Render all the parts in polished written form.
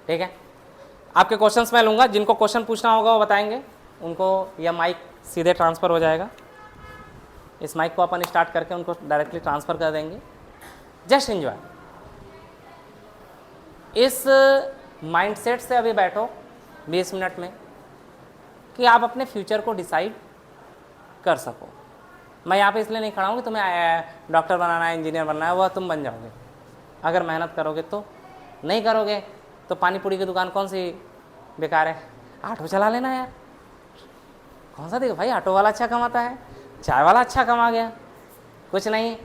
ठीक है, आपके क्वेश्चंस मैं लूँगा, जिनको क्वेश्चन पूछना होगा वो बताएंगे, उनको यह माइक सीधे ट्रांसफ़र हो जाएगा। इस माइक को अपन स्टार्ट करके उनको डायरेक्टली ट्रांसफ़र कर देंगे। Just enjoy. इस माइंडसेट से अभी बैठो 20 मिनट में कि आप अपने फ्यूचर को डिसाइड कर सको। मैं यहाँ पे इसलिए नहीं खड़ा हूँ कि तुम्हें डॉक्टर बनाना है, इंजीनियर बनना है, वह तुम बन जाओगे अगर मेहनत करोगे तो। नहीं करोगे तो पानी पूरी की दुकान कौन सी बेकार है, ऑटो चला लेना यार। कौन सा देखो भाई, ऑटो वाला अच्छा कमाता है, चाय वाला अच्छा कमा गया, कुछ नहीं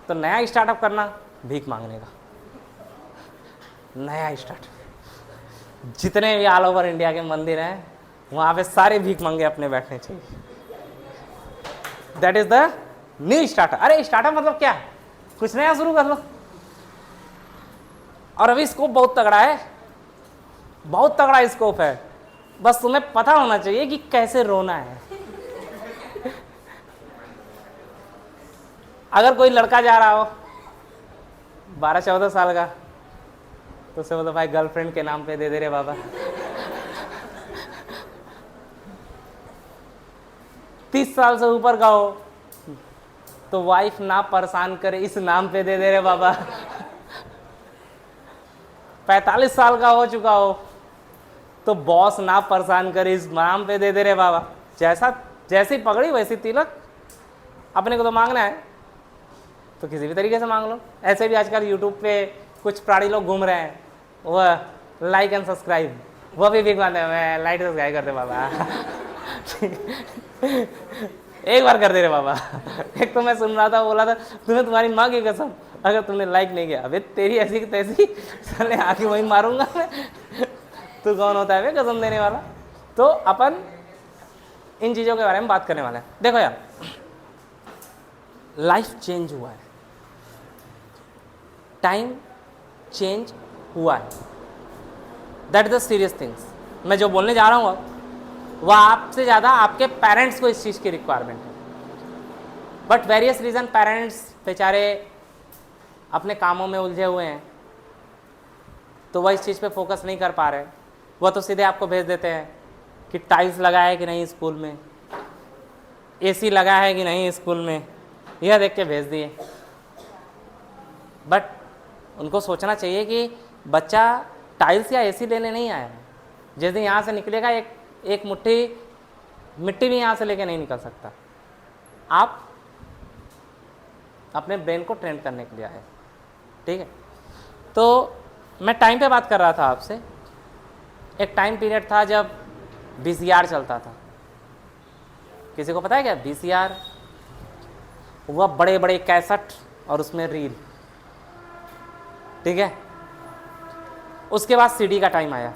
तो नया स्टार्टअप करना, भीख मांगने का नया स्टार्टअप। जितने भी ऑल ओवर इंडिया के मंदिर हैं वहाँ पे सारे भीख मांगे अपने बैठने चाहिए। That is the new startup. अरे स्टार्टअप मतलब क्या, कुछ नया शुरू कर लो। और अभी स्कोप बहुत तगड़ा है, बहुत तगड़ा स्कोप है, बस तुम्हें पता होना चाहिए कि कैसे रोना है। अगर कोई लड़का जा रहा हो 12-14 साल का तो उसे बोलो भाई गर्लफ्रेंड के नाम पे दे दे रे बाबा। 30 साल से ऊपर का हो तो वाइफ ना परेशान करे इस नाम पे दे दे रे बाबा। 45 साल का हो चुका हो तो बॉस ना परेशान करे इस नाम पे दे दे रे बाबा। जैसी पगड़ी वैसी तिलक, अपने को तो मांगना है तो किसी भी तरीके से मांग लो। ऐसे भी आजकल यूट्यूब पे कुछ प्राणी लोग घूम रहे हैं, वह लाइक एंड सब्सक्राइब, वह भी मानते हैं, मैं लाइक सब्सक्राइब कर दे बाबा। एक बार कर दे रे बाबा। एक तो मैं सुन रहा था, बोला था तुम्हें तुम्हारी माँ की कसम अगर तुमने लाइक नहीं किया, अबे तेरी ऐसी की तैसी साले आके वहीं मारूंगा मैं। तू कौन होता है बे कसम देने वाला। तो अपन इन चीज़ों के बारे में बात करने वाले हैं। देखो यार, लाइफ चेंज हुआ है, टाइम चेंज हुआ है, that is the serious things. मैं जो बोलने जा रहा हूँ वह आपसे ज़्यादा आपके पेरेंट्स को इस चीज़ की रिक्वायरमेंट है, बट वेरियस रीज़न पेरेंट्स बेचारे अपने कामों में उलझे हुए हैं तो वह इस चीज़ पे फोकस नहीं कर पा रहे। वह तो सीधे आपको भेज देते हैं कि टाइल्स लगा है कि नहीं स्कूल में, एसी लगा है कि नहीं स्कूल में, यह देख के भेज दिए। बट उनको सोचना चाहिए कि बच्चा टाइल्स या एसी लेने नहीं आया है। जिस दिन यहाँ से निकलेगा एक मुट्ठी मिट्टी भी यहाँ से लेके नहीं निकल सकता। आप अपने ब्रेन को ट्रेन करने के लिए आए, ठीक है। तो मैं टाइम पे बात कर रहा था आपसे। एक टाइम पीरियड था जब VCR चलता था। किसी को पता है क्या VCR? वह बड़े बड़े कैसेट और उसमें रील, ठीक है। उसके बाद CD का टाइम आया,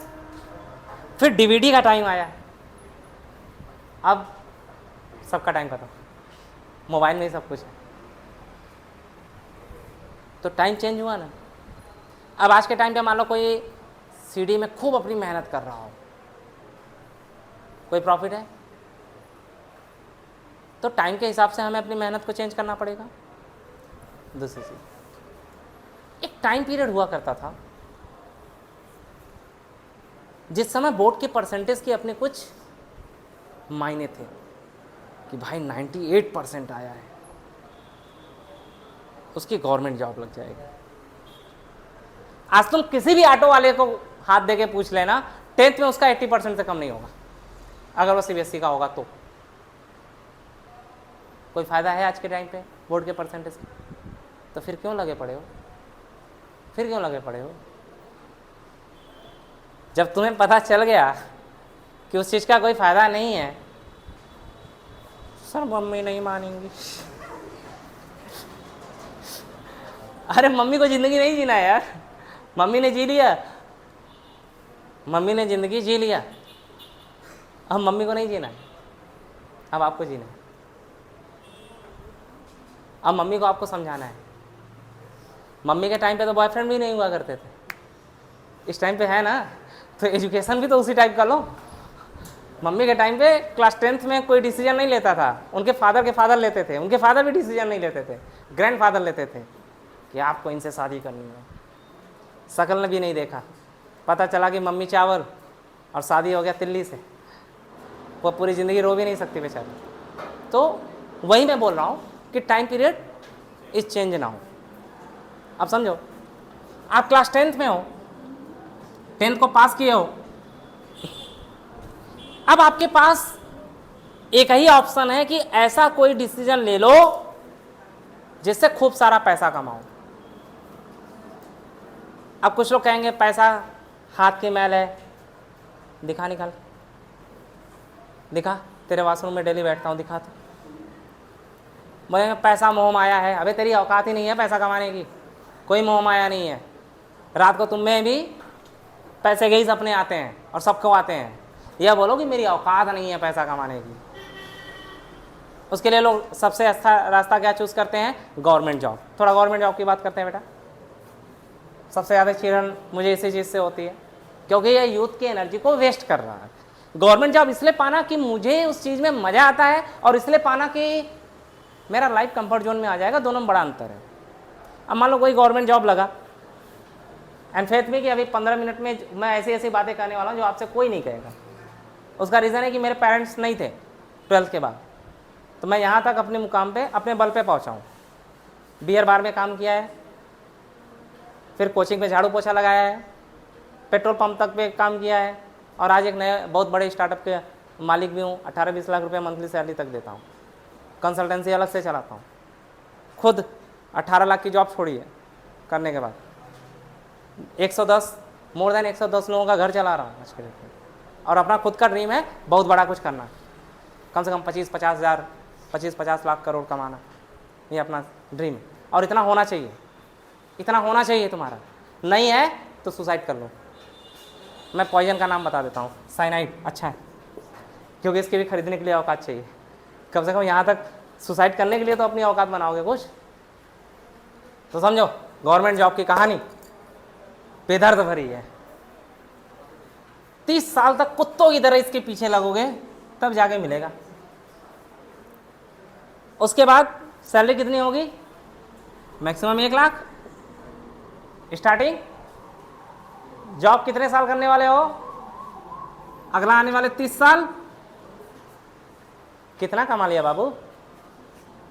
फिर DVD का टाइम आया, अब सबका टाइम खत्म, मोबाइल में ही सब कुछ है। तो टाइम चेंज हुआ ना। अब आज के टाइम पे मान लो कोई CD में खूब अपनी मेहनत कर रहा हो, कोई प्रॉफिट है? तो टाइम के हिसाब से हमें अपनी मेहनत को चेंज करना पड़ेगा। दूसरी चीज, एक टाइम पीरियड हुआ करता था जिस समय बोर्ड के परसेंटेज की अपने कुछ मायने थे कि भाई 98% आया है, उसकी गवर्नमेंट जॉब लग जाएगी। आज तुम किसी भी ऑटो वाले को हाथ देके पूछ लेना, 10th में उसका 80% से कम नहीं होगा, अगर वो CBSE का होगा तो। कोई फायदा है आज के टाइम पे बोर्ड के परसेंटेज का? तो फिर क्यों लगे पड़े हो? फिर क्यों लगे पड़े हो? जब तुम्हें पता चल गया कि उस चीज़ का कोई फायदा नहीं है, सर मम्मी नहीं मानेंगी। अरे मम्मी को जिंदगी नहीं जीना है यार, मम्मी ने जी लिया, मम्मी ने जिंदगी जी लिया, अब मम्मी को नहीं जीना है, अब आपको जीना है। अब मम्मी को आपको समझाना है। मम्मी के टाइम पे तो बॉयफ्रेंड भी नहीं हुआ करते थे, इस टाइम पे है ना, तो एजुकेशन भी तो उसी टाइप का लो। मम्मी के टाइम पे क्लास 10th में कोई डिसीजन नहीं लेता था, उनके फादर के फादर लेते थे, उनके फादर भी डिसीजन नहीं लेते थे, ग्रैंड फादर लेते थे कि आपको इनसे शादी करनी है। शकल ने भी नहीं देखा, पता चला कि मम्मी चावल और शादी हो गया तिल्ली से, वो पूरी ज़िंदगी रो भी नहीं सकती बेचारी। तो वही मैं बोल रहा हूँ कि टाइम पीरियड इस चेंज ना हो। अब समझो, आप क्लास 10th में हो, 10th को पास किए हो, अब आपके पास एक ही ऑप्शन है कि ऐसा कोई डिसीजन ले लो जिससे खूब सारा पैसा कमाओ। अब कुछ लोग कहेंगे पैसा हाथ की मैल है, दिखा निकाल, दिखा, तेरे वॉशरूम में डेली बैठता हूँ, दिखा। तो बोलेंगे पैसा मोह माया है। अबे तेरी औकात ही नहीं है पैसा कमाने की, कोई मोह माया नहीं है। रात को तुम में भी पैसे के ही सपने आते हैं और सबको आते हैं। यह बोलो कि मेरी औकात नहीं है पैसा कमाने की। उसके लिए लोग सबसे अच्छा रास्ता क्या चूज़ करते हैं? Government job. थोड़ा गवर्नमेंट जॉब की बात करते हैं बेटा। सबसे ज़्यादा चिढ़न मुझे इसी चीज़ से होती है, क्योंकि ये यूथ की एनर्जी को वेस्ट कर रहा है। गवर्नमेंट जॉब इसलिए पाना कि मुझे उस चीज़ में मज़ा आता है, और इसलिए पाना कि मेरा लाइफ कंफर्ट जोन में आ जाएगा। दोनों में बड़ा अंतर है। अब मान लो कोई गवर्नमेंट जॉब लगा, एंड फेथ में कि अभी 15 मिनट में मैं ऐसी ऐसी बातें करने वाला हूँ जो आपसे कोई नहीं कहेगा। उसका रीज़न है कि मेरे पेरेंट्स नहीं थे 12th के बाद, तो मैं यहाँ तक अपने मुकाम पे अपने बल पे पहुँचा हूँ। बियर बार में काम किया है, फिर कोचिंग में झाड़ू पोछा लगाया है, पेट्रोल पंप तक पे काम किया है, और आज एक नए बहुत बड़े स्टार्टअप के मालिक भी हूँ। 18-20 लाख रुपये मंथली सैलरी तक देता हूँ। कंसल्टेंसी अलग से चलाता हूँ। खुद 18 लाख की जॉब छोड़ी है करने के बाद 110 मोर देन 110 लोगों का घर चला रहा हूँ आज के डेट में। और अपना खुद का ड्रीम है बहुत बड़ा कुछ करना, कम से कम 25-50 हज़ार 25-50 लाख करोड़ कमाना, ये अपना ड्रीम है। और इतना होना चाहिए, इतना होना चाहिए तुम्हारा। नहीं है तो सुसाइड कर लो। मैं पॉइजन का नाम बता देता हूँ, साइनाइड। अच्छा है, क्योंकि इसके भी खरीदने के लिए औकात चाहिए। कम से कम यहाँ तक सुसाइड करने के लिए तो अपनी औकात बनाओगे कुछ। तो समझो, गवर्नमेंट जॉब की कहानी बेदर्द भरी है। 30 साल तक कुत्तों की तरह इसके पीछे लगोगे तब जाके मिलेगा। उसके बाद सैलरी कितनी होगी? Maximum 1 lakh starting. जॉब कितने साल करने वाले हो? अगला आने वाले 30 साल। कितना कमा लिया बाबू?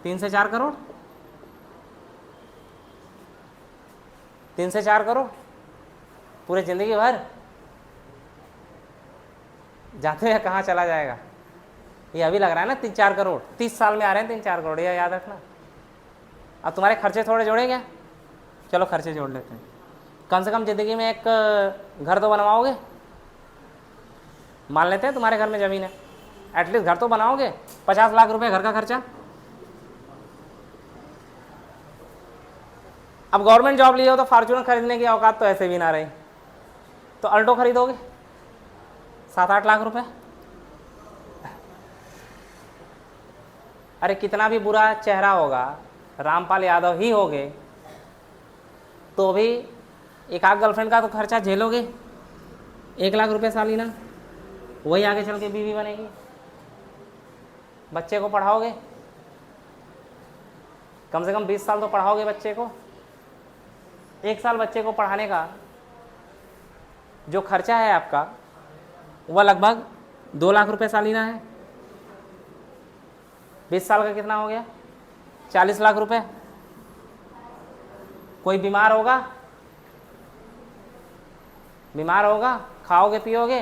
3 से 4 करोड़। 3 से 4 करोड़ पूरे जिंदगी भर जाते हैं कहाँ चला जाएगा? ये अभी लग रहा है ना 3-4 करोड़, 30 साल में आ रहे हैं 3-4 करोड़, ये याद रखना। अब तुम्हारे खर्चे थोड़े जोड़े क्या? चलो खर्चे जोड़ लेते हैं। कम से कम ज़िंदगी में एक घर तो बनवाओगे। मान लेते हैं तुम्हारे घर में ज़मीन है, एटलीस्ट घर तो बनाओगे। 50 लाख रुपए घर का खर्चा। अब गवर्नमेंट जॉब लिए हो तो फॉर्च्यूनर खरीदने की औकात तो ऐसे भी ना रही, तो अल्टो खरीदोगे 7-8 लाख रुपए। अरे कितना भी बुरा चेहरा होगा, रामपाल यादव ही होगे तो भी एक आध गर्लफ्रेंड का तो खर्चा झेलोगे। 1 लाख रुपए सालीना, वही आगे चल के बीवी बनेगी। बच्चे को पढ़ाओगे, कम से कम 20 साल तो पढ़ाओगे बच्चे को। 1 साल बच्चे को पढ़ाने का जो खर्चा है आपका वह लगभग 2 लाख रुपए सालीना है। 20 साल का कितना हो गया? 40 लाख रुपए। कोई बीमार होगा, खाओगे पियोगे,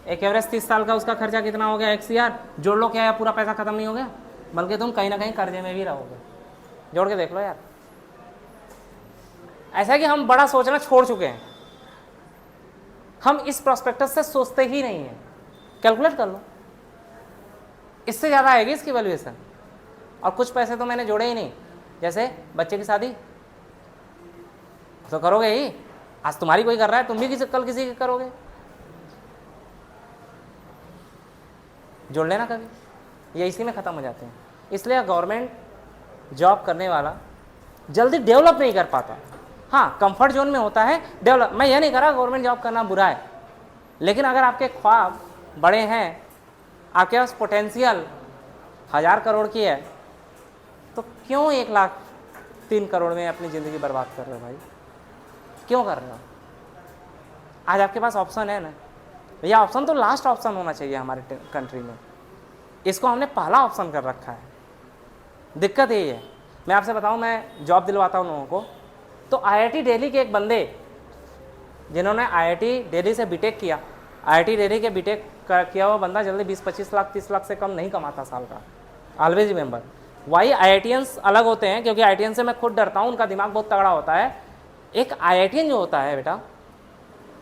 एक एवरेज 30 साल का उसका खर्चा कितना हो गया? 1 CR। जोड़ लो, क्या है पूरा पैसा खत्म नहीं हो गया, बल्कि तुम कहीं ना कहीं कर्जे में भी रहोगे। जोड़ के देख लो यार। ऐसा है कि हम बड़ा सोचना छोड़ चुके हैं, हम इस प्रोस्पेक्टस से सोचते ही नहीं हैं। कैलकुलेट कर लो, इससे ज़्यादा आएगी इसकी वैल्यूएशन। और कुछ पैसे तो मैंने जोड़े ही नहीं, जैसे बच्चे की शादी तो करोगे ही। आज तुम्हारी कोई कर रहा है, तुम भी कल किसी की करोगे। जोड़ लेना कभी, ये इसी में ख़त्म हो जाते हैं। इसलिए गवर्नमेंट जॉब करने वाला जल्दी डेवलप नहीं कर पाता। हाँ, कंफर्ट जोन में होता है डेवलप। मैं ये नहीं कह रहा गवर्नमेंट जॉब करना बुरा है, लेकिन अगर आपके ख्वाब बड़े हैं, आपके पास पोटेंशियल 1000 करोड़ की है, तो क्यों 1,03 करोड़ में अपनी ज़िंदगी बर्बाद कर रहे हो भाई? क्यों कर रहे हो? आज आपके पास ऑप्शन है ना, यह ऑप्शन तो लास्ट ऑप्शन होना चाहिए हमारे कंट्री में, इसको हमने पहला ऑप्शन कर रखा है। दिक्कत यही है। मैं आपसे बताऊं, मैं जॉब दिलवाता हूं लोगों को, तो IIT दिल्ली के एक बंदे जिन्होंने IIT दिल्ली से बीटेक किया, IIT दिल्ली के बीटेक किया हुआ बंदा जल्दी 20-25 लाख 30 लाख से कम नहीं कमाता साल का। ऑलवेज रिमेंबर, वाई IITians अलग होते हैं, क्योंकि IITian से मैं खुद डरता हूँ, उनका दिमाग बहुत तगड़ा होता है। एक IITian जो होता है बेटा,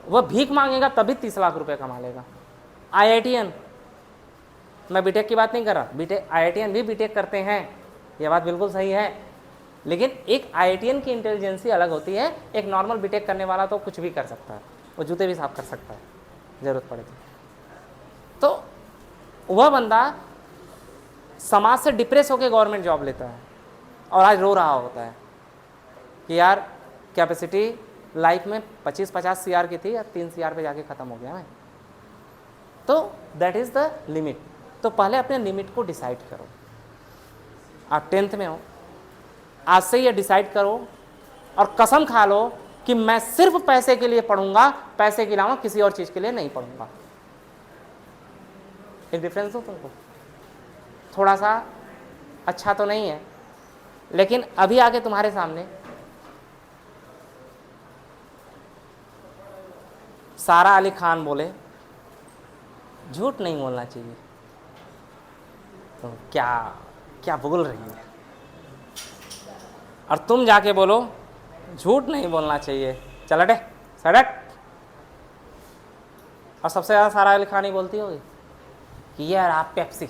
वह भीख मांगेगा तभी 30 लाख रुपए कमा लेगा। IITian, मैं बीटेक की बात नहीं कर रहा, बीटेक IITian भी बीटेक करते हैं, यह बात बिल्कुल सही है, लेकिन एक IITian की इंटेलिजेंसी अलग होती है। एक नॉर्मल बीटेक करने वाला तो कुछ भी कर सकता है, वो जूते भी साफ कर सकता है ज़रूरत पड़े तो वह बंदा समाज से डिप्रेस होकर गवर्नमेंट जॉब लेता है और आज रो रहा होता है कि यार कैपेसिटी लाइफ में 25-50 CR की थी, या 3 CR पे जाके ख़त्म हो गया मैं। तो दैट इज़ द लिमिट। तो पहले अपने लिमिट को डिसाइड करो। आप 10th में हो, आज से ये डिसाइड करो और कसम खा लो कि मैं सिर्फ पैसे के लिए पढ़ूंगा, पैसे के अलावा किसी और चीज़ के लिए नहीं पढ़ूंगा। एक डिफरेंस हो तुमको, थोड़ा सा अच्छा तो नहीं है, लेकिन अभी आके तुम्हारे सामने सारा अली खान बोले झूठ नहीं बोलना चाहिए, तो क्या क्या बोल रही है, और तुम जाके बोलो झूठ नहीं बोलना चाहिए, चल हटे सड़क। और सबसे ज़्यादा सारा अली खान ही बोलती होगी कि ये रहा पेप्सी,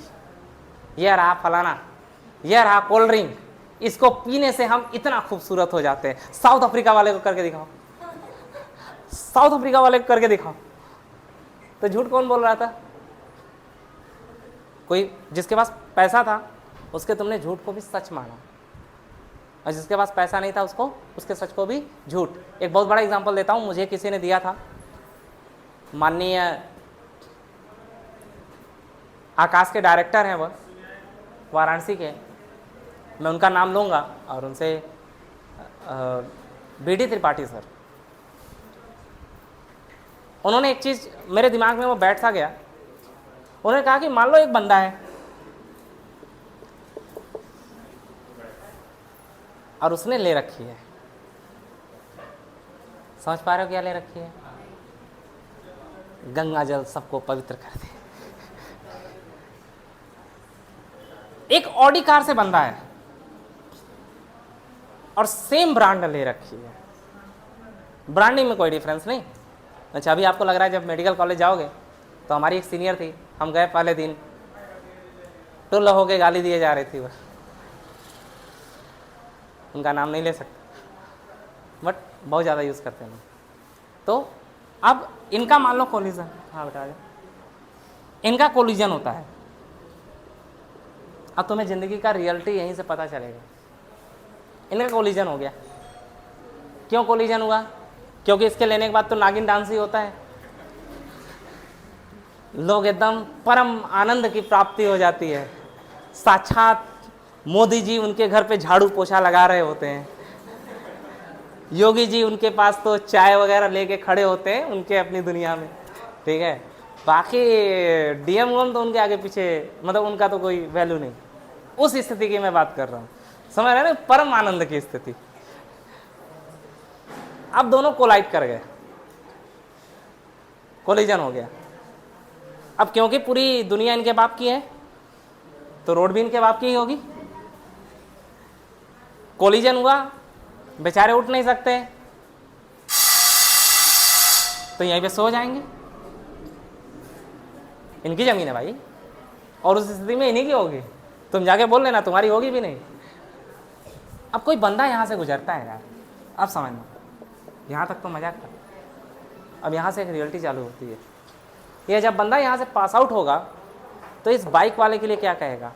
ये रहा फलाना, ये रहा कोल्ड ड्रिंक, इसको पीने से हम इतना खूबसूरत हो जाते हैं। साउथ अफ्रीका वाले को करके दिखाओ, साउथ अफ्रीका वाले को करके दिखाओ। तो झूठ कौन बोल रहा था? कोई जिसके पास पैसा था उसके तुमने झूठ को भी सच माना, और जिसके पास पैसा नहीं था उसको उसके सच को भी झूठ। एक बहुत बड़ा एग्जांपल देता हूँ, मुझे किसी ने दिया था, माननीय आकाश के डायरेक्टर हैं वह, वाराणसी के, मैं उनका नाम लूँगा और उनसे BD त्रिपाठी सर, उन्होंने एक चीज़ मेरे दिमाग में वो बैठ सा गया। उन्होंने कहा कि मान लो एक बंदा है और उसने ले रखी है, समझ पा रहे हो क्या ले रखी है? गंगा जल सबको पवित्र कर दे। एक ऑडी कार से बंदा है और सेम ब्रांड ले रखी है, ब्रांडिंग में कोई डिफरेंस नहीं। अच्छा, अभी आपको लग रहा है जब मेडिकल कॉलेज जाओगे तो हमारी एक सीनियर थी, हम गए पहले दिन, टुल्ल होके गाली दिए जा रही थी वह, उनका नाम नहीं ले सकते बट बहुत ज़्यादा यूज़ करते हैं। तो अब इनका मान लो कोलिजन, हाँ बेटा इनका कोलिजन होता है। अब तुम्हें ज़िंदगी का रियलिटी यहीं से पता चलेगा। इनका कोलिजन हो गया। क्यों कोलिजन हुआ? क्योंकि इसके लेने के बाद तो नागिन डांस ही होता है, लोग एकदम परम आनंद की प्राप्ति हो जाती है, साक्षात मोदी जी उनके घर पे झाड़ू पोछा लगा रहे होते हैं, योगी जी उनके पास तो चाय वगैरह लेके खड़े होते हैं उनके अपनी दुनिया में, ठीक है। बाकी DM तो उनके आगे पीछे, मतलब उनका तो कोई वैल्यू नहीं। उस स्थिति की मैं बात कर रहा हूँ, समझ रहे ना, परम आनंद की स्थिति। अब दोनों कोलाइड कर गए, कोलिजन हो गया। अब क्योंकि पूरी दुनिया इनके बाप की है तो रोड भी इनके बाप की ही होगी। कोलिजन हुआ, बेचारे उठ नहीं सकते तो यहीं पे सो जाएंगे। इनकी जमीन है भाई, और उस स्थिति में इन्हीं की होगी। तुम जाके बोल लेना तुम्हारी होगी भी नहीं। अब कोई बंदा यहाँ से गुजरता है यार, अब समझना, यहाँ तक तो मजाक था, अब यहाँ से एक रियलिटी चालू होती है। ये जब बंदा यहाँ से पास आउट होगा तो इस बाइक वाले के लिए क्या कहेगा?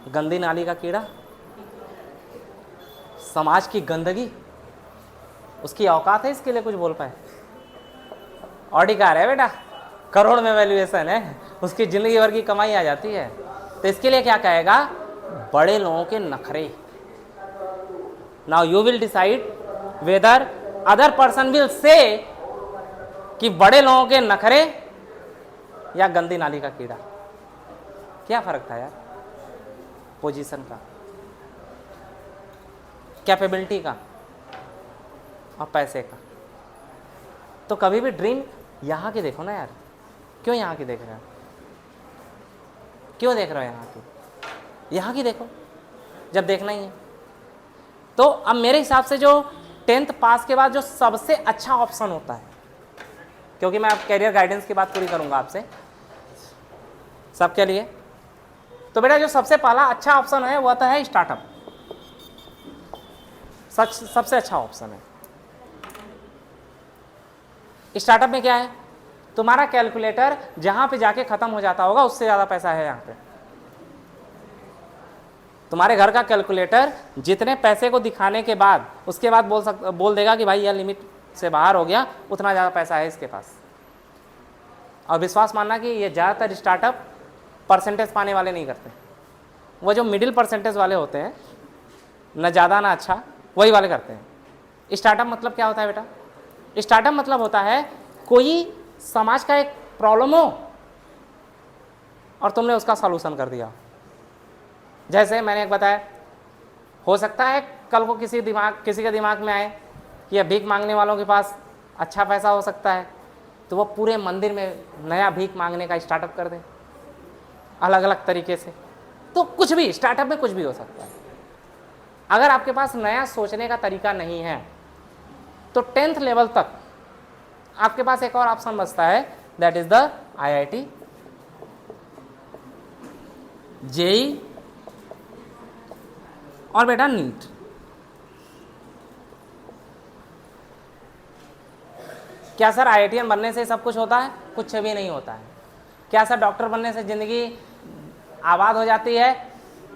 गंदी नाली का कीड़ा, समाज की गंदगी, उसकी औकात है इसके लिए कुछ बोल पाए? ऑडी कार है बेटा, करोड़ में वैल्यूएशन है, उसकी जिंदगी भर की कमाई आ जाती है, तो इसके लिए क्या कहेगा? बड़े लोगों के नखरे। Now you will decide whether other person will say कि बड़े लोगों के नखरे या गंदी नाली का कीड़ा? क्या फर्क था यार? पोजीशन का, कैपेबिलिटी का और पैसे का। तो कभी भी ड्रीम यहाँ की देखो ना यार। क्यों यहाँ की देख रहे हो? क्यों देख रहे हो यहाँ की? यहाँ की देखो जब देखना ही है। तो अब मेरे हिसाब से जो 10th पास के बाद जो सबसे अच्छा ऑप्शन होता है, क्योंकि मैं अब कैरियर गाइडेंस की बात पूरी करूंगा आपसे सबके लिए, तो बेटा जो सबसे पहला अच्छा ऑप्शन है वह तो है स्टार्टअप। सबसे अच्छा ऑप्शन है स्टार्टअप में। क्या है? तुम्हारा कैलकुलेटर जहां पे जाके खत्म हो जाता होगा उससे ज्यादा पैसा है यहाँ पे। तुम्हारे घर का कैलकुलेटर जितने पैसे को दिखाने के बाद उसके बाद बोल देगा कि भाई यह लिमिट से बाहर हो गया, उतना ज़्यादा पैसा है इसके पास। और विश्वास मानना कि ये ज़्यादातर स्टार्टअप परसेंटेज पाने वाले नहीं करते, वो जो मिडिल परसेंटेज वाले होते हैं, न ज़्यादा ना अच्छा, वही वाले करते हैं। स्टार्टअप मतलब क्या होता है बेटा? स्टार्टअप मतलब होता है कोई समाज का एक प्रॉब्लम हो और तुमने उसका सॉल्यूशन कर दिया। जैसे मैंने एक बताया, हो सकता है कल को किसी के दिमाग में आए कि यह भीख मांगने वालों के पास अच्छा पैसा हो सकता है, तो वो पूरे मंदिर में नया भीख मांगने का स्टार्टअप कर दें अलग अलग तरीके से। तो कुछ भी स्टार्टअप में कुछ भी हो सकता है। अगर आपके पास नया सोचने का तरीका नहीं है तो 10th लेवल तक आपके पास एक और ऑप्शन बचता है, that is the IIT, JEE और बेटा नीट। क्या सर IITian बनने से सब कुछ होता है? कुछ भी नहीं होता है। क्या सर डॉक्टर बनने से ज़िंदगी आबाद हो जाती है?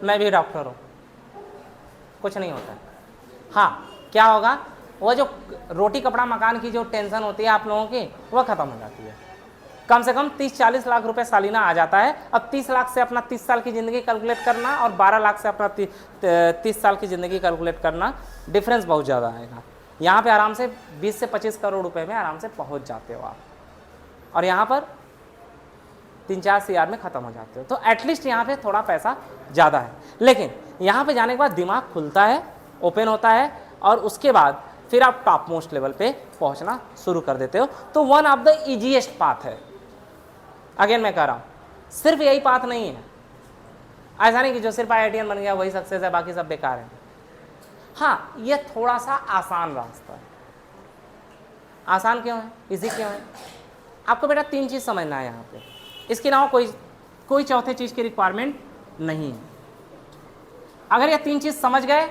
मैं भी डॉक्टर हूँ, कुछ नहीं होता है। हाँ, क्या होगा? वो जो रोटी कपड़ा मकान की जो टेंशन होती है आप लोगों की, वह ख़त्म हो जाती है। कम से कम 30-40 लाख रुपए सालाना आ जाता है। अब 30 लाख से अपना 30 साल की ज़िंदगी कैलकुलेट करना और 12 लाख से अपना 30 साल की ज़िंदगी कैलकुलेट करना, डिफरेंस बहुत ज़्यादा आएगा। यहाँ पे आराम से 20 से 25 करोड़ रुपए में आराम से पहुँच जाते हो आप, और यहाँ पर 3-4 CR में ख़त्म हो जाते हो। तो एटलीस्ट यहाँ पे थोड़ा पैसा ज़्यादा है, लेकिन यहाँ पे जाने के बाद दिमाग खुलता है, ओपन होता है, और उसके बाद फिर आप टॉप मोस्ट लेवल पे पहुँचना शुरू कर देते हो। तो one of the easiest path है। अगेन मैं कह रहा हूँ, सिर्फ यही पाथ नहीं है। ऐसा नहीं कि जो सिर्फ IITian बन गया वही सक्सेस है, बाकी सब बेकार है। हाँ, ये थोड़ा सा आसान रास्ता है। आसान क्यों है? इजी क्यों है? आपको बेटा 3 चीज़ समझना है यहाँ पे, इसके अलावा कोई चौथे चीज़ की रिक्वायरमेंट नहीं है। अगर ये 3 चीज़ समझ गए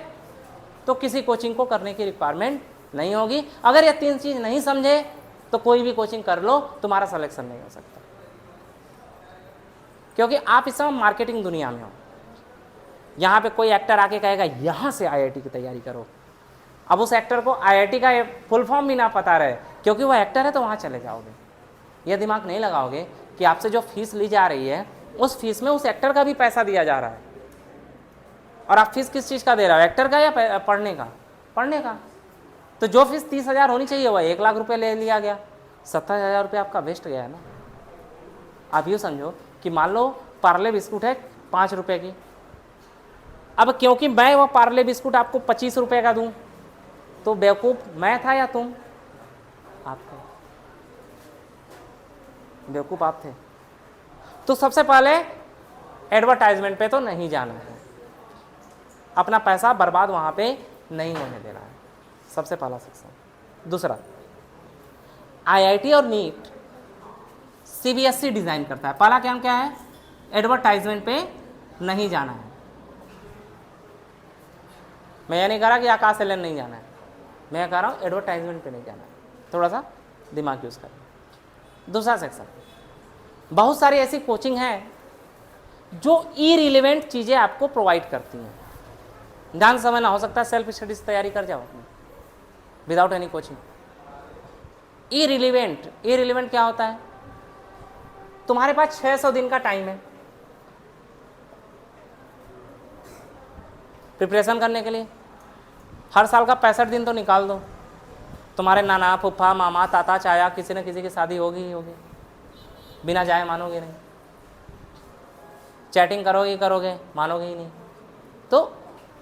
तो किसी कोचिंग को करने की रिक्वायरमेंट नहीं होगी। अगर ये 3 चीज़ नहीं समझे तो कोई भी कोचिंग कर लो, तुम्हारा सिलेक्शन नहीं हो सकता, क्योंकि आप इस समय मार्केटिंग दुनिया में हो। यहाँ पे कोई एक्टर आके कहेगा यहाँ से IIT की तैयारी करो, अब उस एक्टर को IIT का फुल फॉर्म भी ना पता रहे, क्योंकि वो एक्टर है तो वहाँ चले जाओगे। यह दिमाग नहीं लगाओगे कि आपसे जो फीस ली जा रही है उस फीस में उस एक्टर का भी पैसा दिया जा रहा है, और आप फीस किस चीज़ का दे रहे हो? एक्टर का या पढ़ने का? पढ़ने का। तो जो फीस 30,000 होनी चाहिए वह 1 लाख रुपए ले लिया गया, 70,000 रुपये आपका वेस्ट गया है ना। आप यूँ समझो कि मान लो पार्ले बिस्कुट है 5 रुपये की, अब क्योंकि मैं वो पार्ले बिस्कुट आपको 25 रुपये का दूं, तो बेवकूफ़ मैं था या तुम? आप थे, बेवकूफ़ आप थे। तो सबसे पहले एडवर्टाइजमेंट पे तो नहीं जाना है, अपना पैसा बर्बाद वहाँ पे नहीं होने देना है, सबसे पहला सेक्शन। दूसरा, IIT और नीट CBSE डिज़ाइन करता है। पहला काम क्या है? एडवर्टाइजमेंट पे नहीं जाना है। मैं ये नहीं कह रहा कि आकाश एलन नहीं जाना है, मैं कह रहा हूँ एडवर्टाइजमेंट पे नहीं जाना है। थोड़ा सा दिमाग यूज़ करें। दूसरा सेक्शन, बहुत सारी ऐसी कोचिंग हैं जो इरिलेवेंट चीज़ें आपको प्रोवाइड करती हैं। ध्यान समझना, हो सकता है सेल्फ स्टडीज तैयारी कर जाओ विदाउट एनी कोचिंग। इरिलेवेंट क्या होता है? तुम्हारे पास 600 दिन का टाइम है प्रिपरेशन करने के लिए, हर साल का 65 दिन तो निकाल दो, तुम्हारे नाना फूफा मामा ताता चाया किसी न किसी की शादी होगी ही होगी, बिना जाए मानोगे नहीं। चैटिंग करोगे करोगे, मानोगे ही नहीं। तो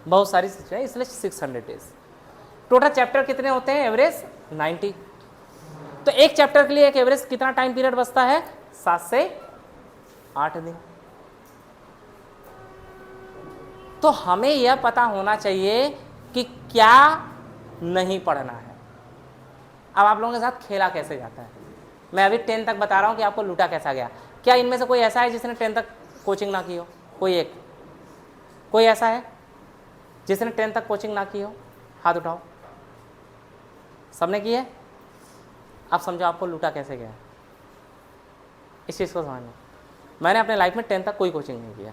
बहुत सारी चीज़ें, इसलिए 600 डेज। टोटल चैप्टर कितने होते हैं? एवरेज 90। तो एक चैप्टर के लिए एक एवरेज कितना टाइम पीरियड बचता है? 7 से 8 दिन। तो हमें यह पता होना चाहिए कि क्या नहीं पढ़ना है। अब आप लोगों के साथ खेला कैसे जाता है, मैं अभी 10 तक बता रहा हूं कि आपको लूटा कैसा गया। क्या इनमें से कोई ऐसा है जिसने 10 तक कोचिंग ना की हो? कोई ऐसा है जिसने 10 तक कोचिंग ना की हो? हाथ उठाओ। सबने की है? आप समझो आपको लूटा कैसे गया। इस चीज़ को समझना, मैंने अपने लाइफ में 10 तक कोई कोचिंग नहीं किया।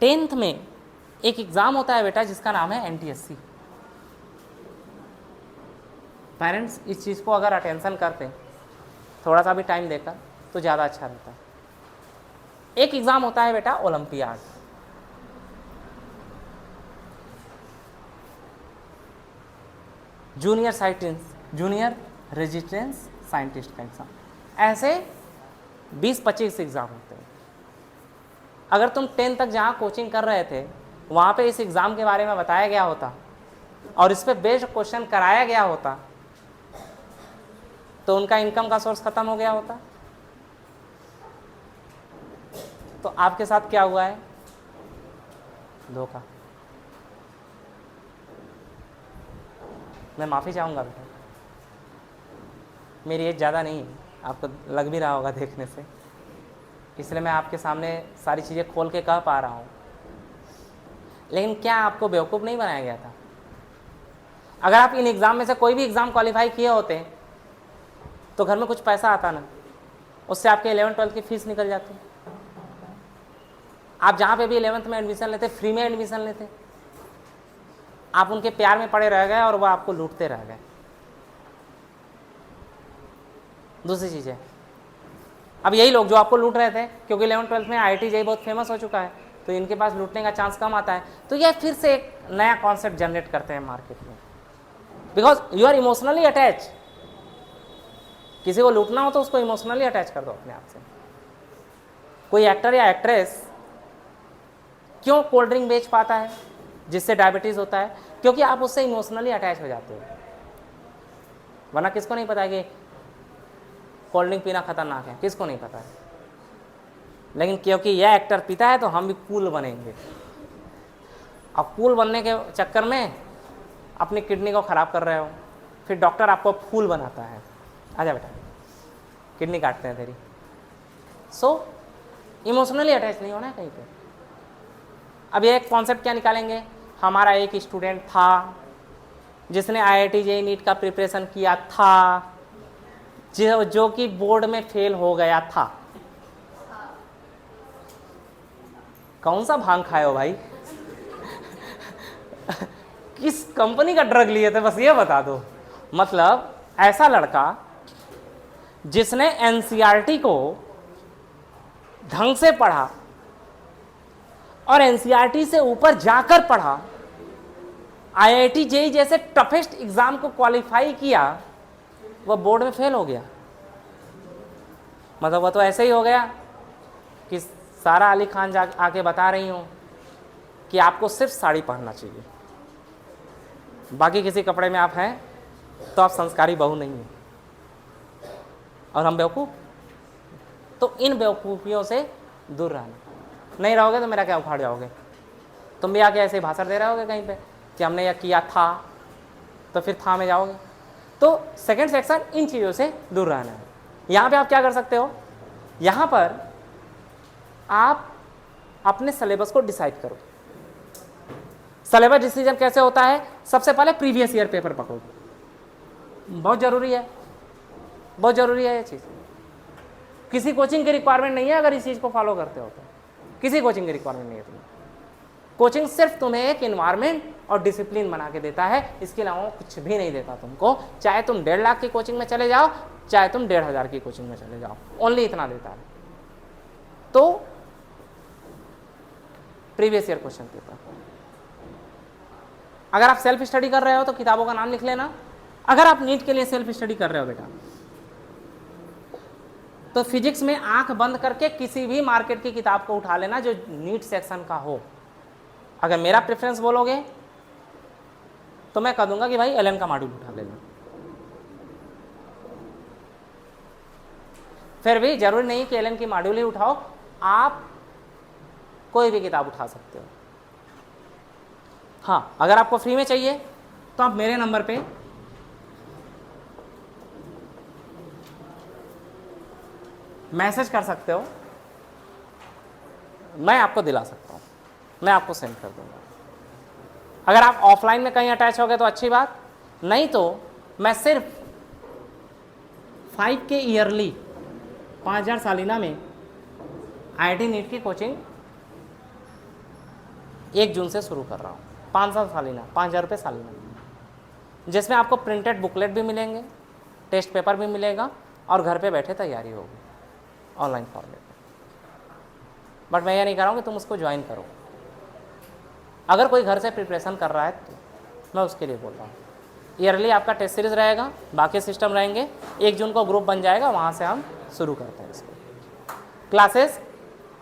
10th में एक एग्ज़ाम होता है बेटा जिसका नाम है NTSC। पेरेंट्स इस चीज़ को अगर अटेंशन करते, थोड़ा सा भी टाइम देकर, तो ज़्यादा अच्छा रहता है। एक एग्ज़ाम होता है बेटा ओलंपियाड। जूनियर रेजिस्टेंस साइंटिस्ट का एग्ज़ाम। ऐसे 20-25 एग्ज़ाम होते हैं। अगर तुम 10 तक जहाँ कोचिंग कर रहे थे वहाँ पे इस एग्ज़ाम के बारे में बताया गया होता और इस पे बेस्ड क्वेश्चन कराया गया होता, तो उनका इनकम का सोर्स खत्म हो गया होता। तो आपके साथ क्या हुआ है? धोखा। मैं माफ़ी चाहूँगा बेटा, मेरी एज ज़्यादा नहीं है, आपको लग भी रहा होगा देखने से, इसलिए मैं आपके सामने सारी चीज़ें खोल के कह पा रहा हूँ। लेकिन क्या आपको बेवकूफ़ नहीं बनाया गया था? अगर आप इन एग्ज़ाम में से कोई भी एग्ज़ाम क्वालिफाई किए होते तो घर में कुछ पैसा आता ना, उससे आपके 11th-12th की फीस निकल जाती। आप जहाँ पे भी 11th में एडमिशन लेते, फ्री में एडमिशन लेते, आप उनके प्यार में पड़े रह गए और वो आपको लूटते रह गए। दूसरी चीज़ है, अब यही लोग जो आपको लूट रहे थे, क्योंकि 11th-12th में IIT JEE बहुत फेमस हो चुका है, तो इनके पास लूटने का चांस कम आता है। तो यह फिर से एक नया कॉन्सेप्ट जनरेट करते हैं मार्केट में, because you are emotionally attach. किसी को लूटना हो तो उसको इमोशनली अटैच कर दो अपने आप से। कोई एक्टर या एक्ट्रेस क्यों कोल्ड ड्रिंक बेच पाता है जिससे डायबिटीज़ होता है? क्योंकि आप उससे इमोशनली अटैच हो जाते हो। वरना किसको नहीं पता है कि कोल्ड ड्रिंक पीना खतरनाक है? किसको नहीं पता है? लेकिन क्योंकि यह एक्टर पीता है तो हम भी कूल बनेंगे। अब कूल बनने के चक्कर में अपनी किडनी को ख़राब कर रहे हो, फिर डॉक्टर आपको फूल बनाता है, आजा बेटा किडनी काटते हैं तेरी। सो इमोशनली अटैच नहीं होना है कहीं पे। अब ये एक कॉन्सेप्ट क्या निकालेंगे? हमारा एक स्टूडेंट था जिसने IIT JEE नीट का प्रिपरेशन किया था, जो कि बोर्ड में फेल हो गया था। कौन सा भांग खाए हो भाई? किस कंपनी का ड्रग लिए थे बस ये बता दो। मतलब ऐसा लड़का जिसने NCERT को ढंग से पढ़ा और NCERT से ऊपर जाकर पढ़ा, IIT JEE जैसे टफेस्ट एग्जाम को क्वालिफाई किया, वह बोर्ड में फेल हो गया। मतलब वह तो ऐसे ही हो गया कि सारा अली खान आके बता रही हूँ कि आपको सिर्फ साड़ी पहनना चाहिए, बाकी किसी कपड़े में आप हैं तो आप संस्कारी बहू नहीं हैं। और हम बेवकूफ़? तो इन बेवकूफ़ियों से दूर रहना। नहीं रहोगे तो मेरा क्या उखाड़ जाओगे? तुम भी आके ऐसे भाषण दे रहे होगे कहीं पे कि हमने यह किया था, तो फिर था में जाओगे। तो सेकंड सेक्शन इन चीज़ों से दूर रहना है। यहाँ पे आप क्या कर सकते हो? यहाँ पर आप अपने सिलेबस को डिसाइड करो। सिलेबस डिसीजन कैसे होता है? सबसे पहले प्रीवियस ईयर पेपर पकड़ो, बहुत ज़रूरी है, बहुत ज़रूरी है ये चीज़। किसी कोचिंग की रिक्वायरमेंट नहीं है अगर इस चीज़ को फॉलो करते हो तो, किसी कोचिंग की रिक्वायरमेंट नहीं है तुम्हें। कोचिंग सिर्फ तुम्हें एक इन्वायरमेंट और डिसिप्लिन बना के देता है, इसके अलावा कुछ भी नहीं देता तुमको। चाहे तुम 1.5 लाख की कोचिंग में चले जाओ, चाहे तुम 1,500 की कोचिंग में चले जाओ, ओनली इतना देता है। तो प्रीवियस ईयर क्वेश्चन पेपर, अगर आप सेल्फ स्टडी कर रहे हो तो किताबों का नाम लिख लेना। अगर आप नीट के लिए सेल्फ स्टडी कर रहे हो बेटा, तो फिजिक्स में आंख बंद करके किसी भी मार्केट की किताब को उठा लेना जो नीट सेक्शन का हो। अगर मेरा प्रेफरेंस बोलोगे तो मैं कह दूंगा कि भाई एलन का मॉड्यूल उठा लेना। फिर भी जरूरी नहीं कि एलन की मॉड्यूल ही उठाओ, आप कोई भी किताब उठा सकते हो। हाँ, अगर आपको फ्री में चाहिए तो आप मेरे नंबर पे मैसेज कर सकते हो, मैं आपको दिला सकता हूँ, मैं आपको सेंड कर दूंगा। अगर आप ऑफलाइन में कहीं अटैच हो गए तो अच्छी बात, नहीं तो मैं सिर्फ 5 के ईयरली 5000 सालीना में IIT नीट की कोचिंग 1 जून से शुरू कर रहा हूँ। 500 सालीना, 5000 रुपये सालीना, जिसमें आपको प्रिंटेड बुकलेट भी मिलेंगे, टेस्ट पेपर भी मिलेगा और घर पे बैठे तैयारी होगी ऑनलाइन फॉर्मेट में। बट मैं ये नहीं कर रहा हूँ कि तुम उसको ज्वाइन करो। अगर कोई घर से प्रिपरेशन कर रहा है तो मैं उसके लिए बोल रहा हूँ। ईयरली आपका टेस्ट सीरीज रहेगा, बाकी सिस्टम रहेंगे। 1 जून को ग्रुप बन जाएगा, वहाँ से हम शुरू करते हैं इसको। क्लासेस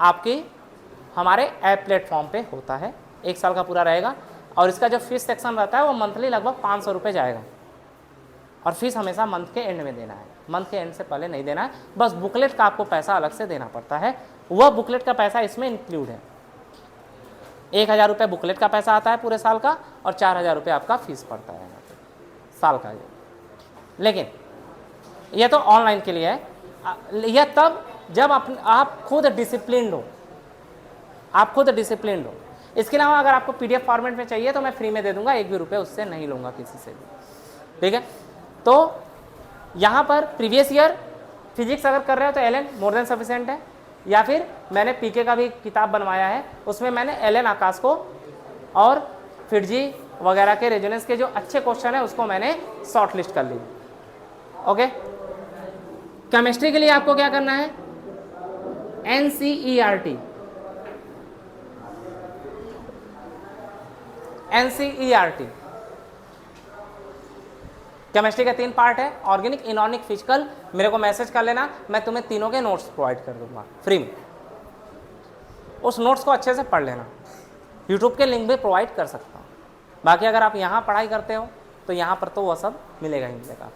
आपकी हमारे ऐप प्लेटफॉर्म पे होता है, 1 साल का पूरा रहेगा। और इसका जो फीस सेक्शन रहता है वो मंथली लगभग 500 रुपये जाएगा। और फीस हमेशा मंथ के एंड में देना है, मंथ के एंड से पहले नहीं देना है। बस बुकलेट का आपको पैसा अलग से देना पड़ता है, वह बुकलेट का पैसा इसमें इंक्लूड है। 1000 रुपये बुकलेट का पैसा आता है पूरे साल का, और 4000 रुपये आपका फीस पड़ता है यहाँ पे साल का। ये लेकिन यह तो ऑनलाइन के लिए है। यह तब जब आप खुद डिसिप्लिन्ड हो, आप खुद डिसिप्लिन्ड हो। इसके अलावा अगर आपको PDF फॉर्मेट में चाहिए तो मैं फ्री में दे दूंगा, 1 भी रुपये उससे नहीं लूँगा किसी से भी, ठीक है। तो यहाँ पर प्रीवियस ईयर फिजिक्स अगर कर रहे हो तो एलन मोर देन सफिशिएंट है, या फिर मैंने PK का भी किताब बनवाया है, उसमें मैंने एलन आकाश को और फिटजी वगैरह के रेजोनेंस के जो अच्छे क्वेश्चन है उसको मैंने शॉर्ट लिस्ट कर ली। ओके, केमिस्ट्री के लिए आपको क्या करना है, NCERT केमिस्ट्री के 3 पार्ट है, ऑर्गेनिक, इनऑर्गेनिक, फिजिकल। मेरे को मैसेज कर लेना, मैं तुम्हें तीनों के नोट्स प्रोवाइड कर दूंगा फ्री में। उस नोट्स को अच्छे से पढ़ लेना, यूट्यूब के लिंक भी प्रोवाइड कर सकता हूँ। बाकी अगर आप यहाँ पढ़ाई करते हो तो यहाँ पर तो वह सब मिलेगा ही मिलेगा।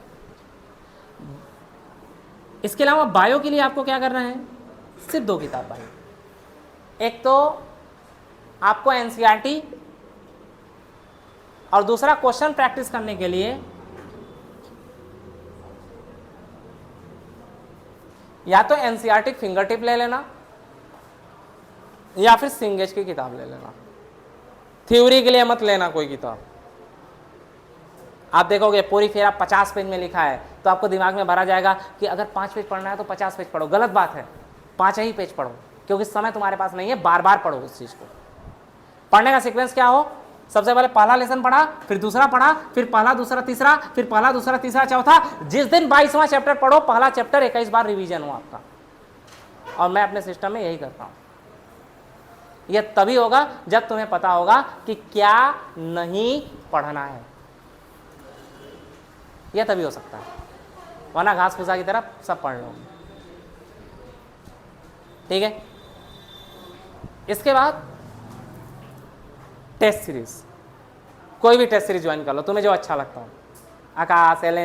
इसके अलावा बायो के लिए आपको क्या करना है, सिर्फ 2 किताब बायो। एक तो आपको NCERT और दूसरा क्वेश्चन प्रैक्टिस करने के लिए या तो NCERT फिंगर टिप ले लेना या फिर सिंगेज की किताब ले लेना। थ्योरी के लिए मत लेना कोई किताब। आप देखोगे पूरी फेरा 50 पेज में लिखा है तो आपको दिमाग में भरा जाएगा कि अगर 5 पेज पढ़ना है तो 50 पेज पढ़ो। गलत बात है, 5 ही पेज पढ़ो, क्योंकि समय तुम्हारे पास नहीं है। बार बार पढ़ो उस चीज को। पढ़ने का सीक्वेंस क्या हो, सबसे पहले पहला लेसन पढ़ा, फिर दूसरा पढ़ा, फिर पहला दूसरा तीसरा, फिर पहला दूसरा तीसरा चौथा। जिस दिन 22वां चैप्टर पढ़ो, पहला चैप्टर 21 बार रिवीजन हो आपका। और मैं अपने सिस्टम में यही करता हूं। यह तभी होगा जब तुम्हें पता होगा कि क्या नहीं पढ़ना है, यह तभी हो सकता है, वरना घास फूसा की तरह सब पढ़ लो, ठीक है। इसके बाद टेस्ट सीरीज, कोई भी टेस्ट सीरीज ज्वाइन कर लो, तुम्हें जो अच्छा लगता हो। आकाश, एलेन,